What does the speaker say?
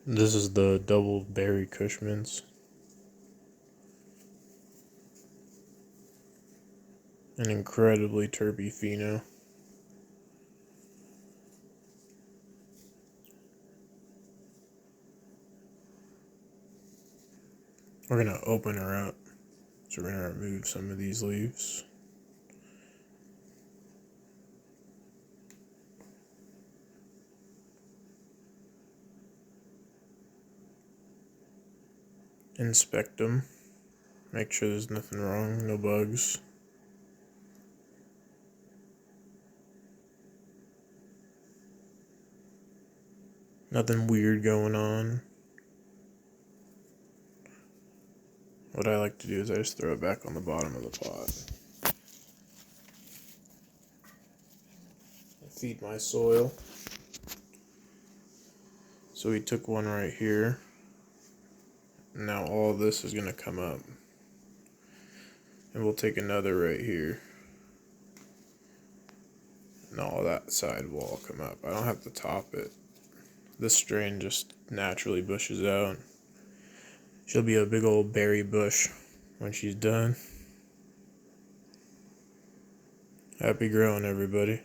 This is the double berry KushMints. An incredibly terpy pheno. We're going to open her up. So we're going to remove some of these leaves. Inspect them. Make sure there's nothing wrong, no bugs. Nothing weird going on. What I like to do is I just throw it back on the bottom of the pot. I feed my soil. So we took one right here. Now all of this is going to come up. And we'll take another right here. And all that side will all come up. I don't have to top it. This strain just naturally bushes out. She'll be a big old berry bush when she's done. Happy growing, everybody.